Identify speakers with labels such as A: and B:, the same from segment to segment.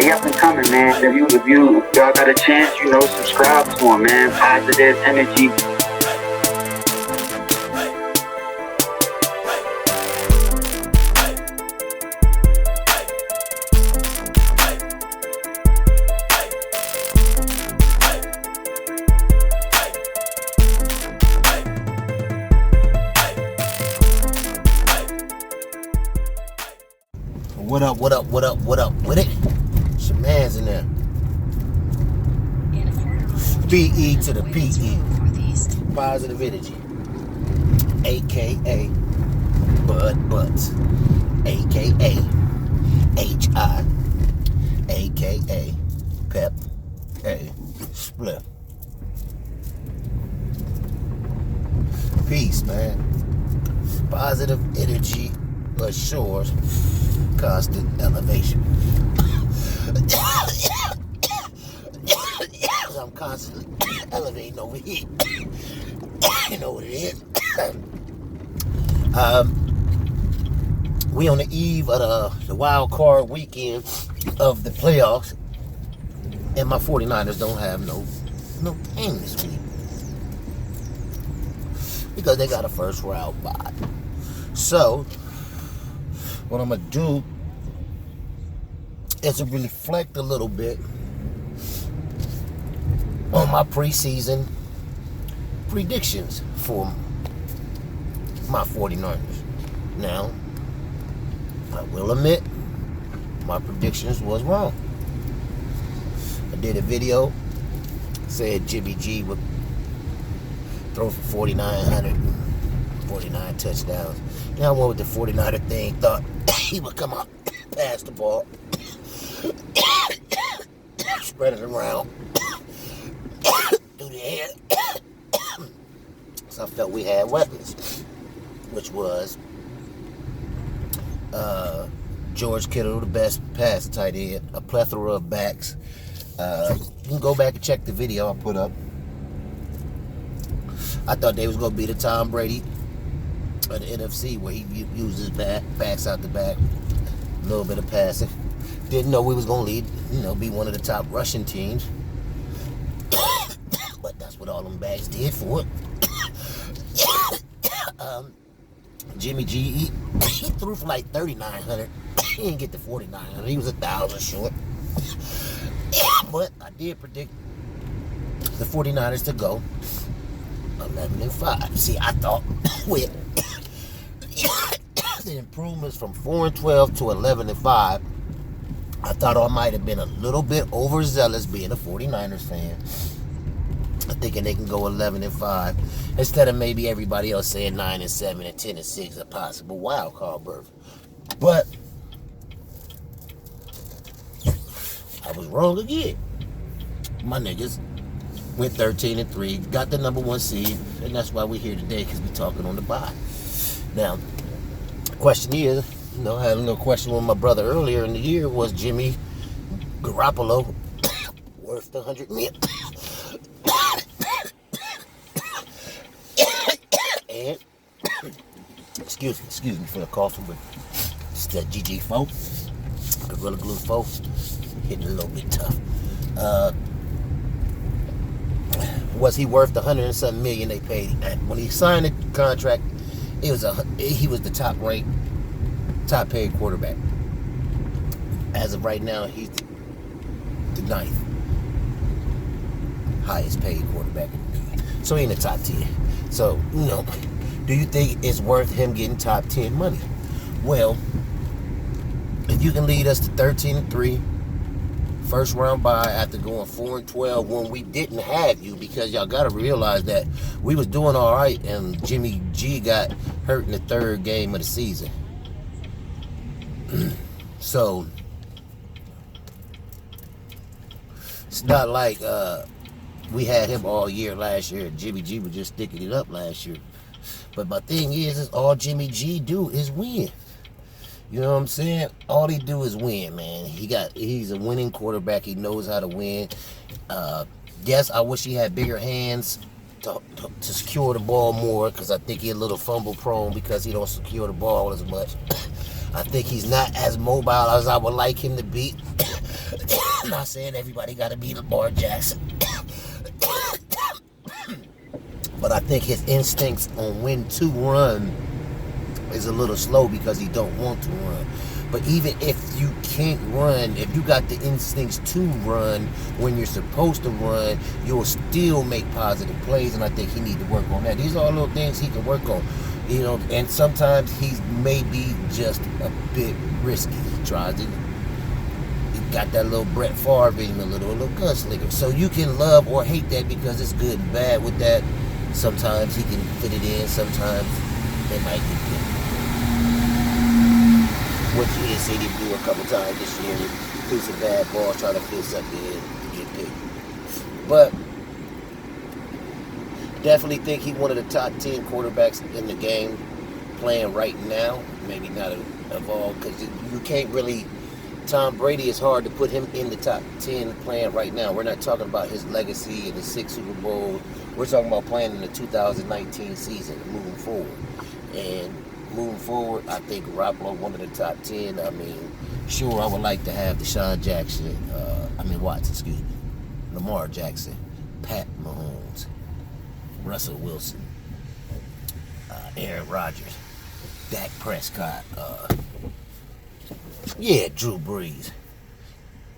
A: He up and coming, man. If y'all got a chance, subscribe to him, man. Positive energy.
B: What up with it? Some man's in there. BE to the PE. Positive energy. AKA Bud Butts. AKA HI. AKA Pep A Split. Peace, man. Positive energy assures constant elevation. I'm constantly elevating over here. You know what it is. We on the eve of the wild card weekend of the playoffs, and my 49ers don't have no game this week because they got a first round bye. So what I'm gonna do is to reflect a little bit on my preseason predictions for my 49ers. Now, I will admit my predictions was wrong. I did a video, said Jimmy G would throw for 49 touchdowns. Now I went with the 49er thing, thought he would come out, pass the ball, spread it around, through the air. So I felt we had weapons, which was George Kittle, the best pass tight end, a plethora of backs. You can go back and check the video I put up. I thought they was going to be the Tom Brady of the NFC, where he used his backs out the back, a little bit of passing. Didn't know we was going to lead, be one of the top rushing teams. But that's what all them backs did for it. Jimmy G, he threw for like 3,900. He didn't get the 4,900. He was 1,000 short. But I did predict the 49ers to go 11-5. See, I thought with the improvements from 4-12 to 11-5, I thought I might have been a little bit overzealous being a 49ers fan. Thinking they can go 11-5 instead of maybe everybody else saying 9-7 and 10-6, a possible wild card berth. But I was wrong again. My niggas went 13-3, got the number 1 seed, and that's why we're here today, because we're talking on the bye. Now, the question is, I had a little question with my brother earlier in the year, was Jimmy Garoppolo worth the $100 million? And excuse me for the coughing, but it's that GG4, Gorilla Glue 4, hitting a little bit tough. Was he worth the $100 and something million they paid? And when he signed the contract, he was the top paid quarterback. As of right now, he's the 9th highest paid quarterback in the league. So he in the top 10. So, do you think it's worth him getting top 10 money? Well, if you can lead us to 13-3, first round bye after going 4-12 when we didn't have you, because y'all got to realize that we was doing all right and Jimmy G got hurt in the 3rd game of the season. So, it's not like we had him all year last year. Jimmy G was just sticking it up last year. But my thing is all Jimmy G do is win. You know what I'm saying? All he do is win, man. He's a winning quarterback. He knows how to win. Yes, I wish he had bigger hands to secure the ball more, because I think he's a little fumble prone because he don't secure the ball as much. I think he's not as mobile as I would like him to be. Not saying everybody got to be Lamar Jackson. But I think his instincts on when to run is a little slow because he don't want to run. But even if you can't run, if you got the instincts to run when you're supposed to run, you'll still make positive plays, and I think he need to work on that. These are all little things he can work on, you know, and sometimes he's maybe just a bit risky. He tries to, he got that little Brett Favre in him, a little gunslinger. So you can love or hate that because it's good and bad with that. Sometimes he can fit it in, sometimes they might get picked. Which he has seen him do a couple times this year. Threw some bad balls, trying to fit something in to get picked. But definitely think he's one of the top 10 quarterbacks in the game playing right now. Maybe not of all, because you can't really. Tom Brady, is hard to put him in the top 10 playing right now. We're not talking about his legacy and the 6 Super Bowls. We're talking about playing in the 2019 season, moving forward. And moving forward, I think Garoppolo one of the top 10. I mean, sure, I would like to have Lamar Jackson, Pat Mahomes, Russell Wilson, Aaron Rodgers, Dak Prescott, Drew Brees.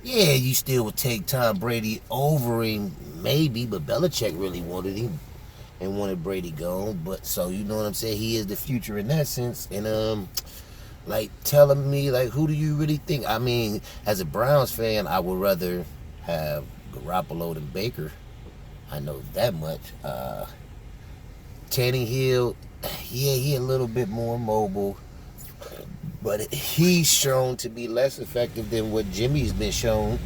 B: Yeah, you still would take Tom Brady over him, maybe, but Belichick really wanted him and wanted Brady gone. But so you know what I'm saying? He is the future in that sense. And like telling me, like, who do you really think? I mean, as a Browns fan, I would rather have Garoppolo than Baker. I know that much. Tannehill, yeah, he a little bit more mobile, but he's shown to be less effective than what Jimmy's been shown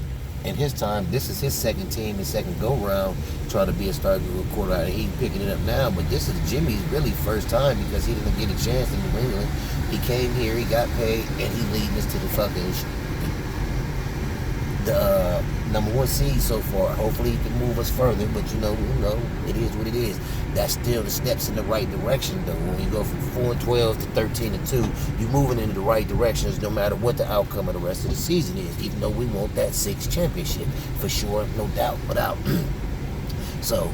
B: in his time. This is his second team, his second go-round, trying to be a starting quarterback. He's picking it up now, but this is Jimmy's really first time because he didn't get a chance in New England. He came here, he got paid, and he leading us to the fucking number 1 seed so far. Hopefully he can move us further, but you know, it is what it is. That's still the steps in the right direction, though. When you go from 4-12 to 13-2, you're moving in the right directions no matter what the outcome of the rest of the season is, even though we want that 6th championship, for sure, no doubt, without. So,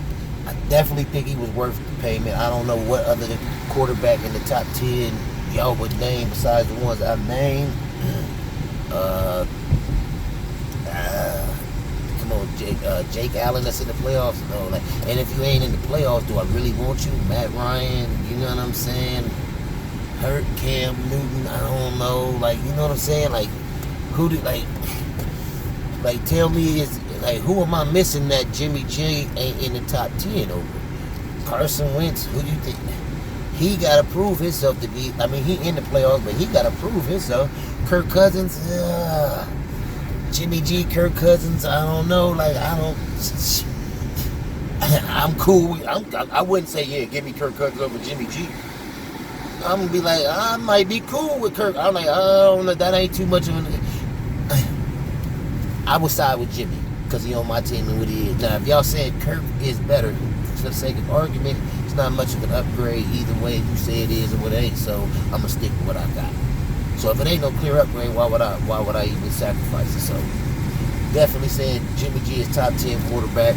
B: I definitely think he was worth the payment. I don't know what other quarterback in the top 10 y'all would name besides the ones I've named. Come on, Jake Allen that's in the playoffs. No, like, and if you ain't in the playoffs, do I really want you? Matt Ryan, you know what I'm saying? Hurt Cam Newton, I don't know. Like, you know what I'm saying? Like, who do like tell me is like who am I missing that Jimmy G ain't in the top 10 over? Carson Wentz, who do you think? He gotta prove himself to be. I mean, he in the playoffs, but he gotta prove himself. Kirk Cousins, Jimmy G, Kirk Cousins, I don't know. Like, I'm cool. I wouldn't say, yeah, give me Kirk Cousins over Jimmy G. I'm gonna be like, I might be cool with Kirk. I'm like, I don't know, that ain't too much of an. I would side with Jimmy because he on my team and what he is. Now, if y'all said Kirk is better, for the sake of argument, it's not much of an upgrade either way. You say it is or what it ain't. So I'm gonna stick with what I got. So if it ain't no clear upgrade, why would I even sacrifice it? So definitely saying Jimmy G is top 10 quarterback.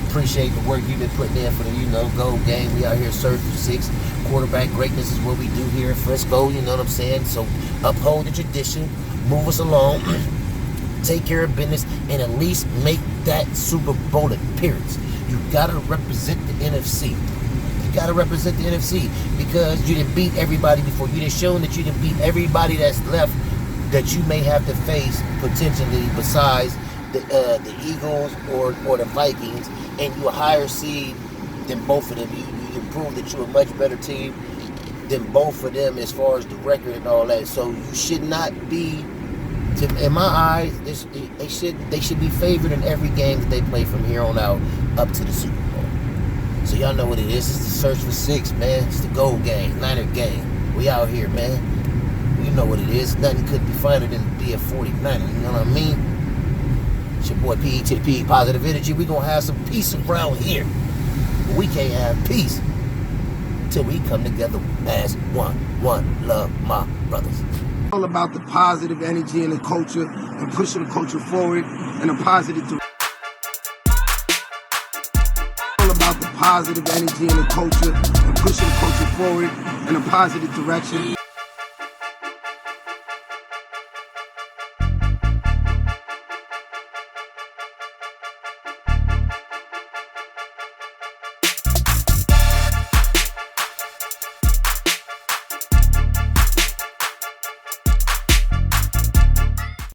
B: Appreciate the work you've been putting in for the gold game. We out here searching for 6. Quarterback greatness is what we do here in Frisco. You know what I'm saying? So uphold the tradition, move us along, take care of business, and at least make that Super Bowl appearance. You gotta represent the NFC. You gotta represent the NFC because you didn't beat everybody before. You didn't show that you didn't beat everybody that's left that you may have to face potentially besides the Eagles or the Vikings, and you're a higher seed than both of them. You prove that you're a much better team than both of them as far as the record and all that. So you should not be, in my eyes, they should be favored in every game that they play from here on out up to the Super Bowl. So y'all know what it is. It's the search for 6, man. It's the gold game, Niner game. We out here, man. You know what it is. Nothing could be finer than to be a 49er. You know what I mean? It's your boy PE to the PE Positive Energy. We gonna have some peace around here. But we can't have peace till we come together as one. One love, my brothers.
C: All about the positive energy in the culture and pushing the culture forward in a positive direction. All about the positive energy in the culture and pushing the culture forward in a positive direction.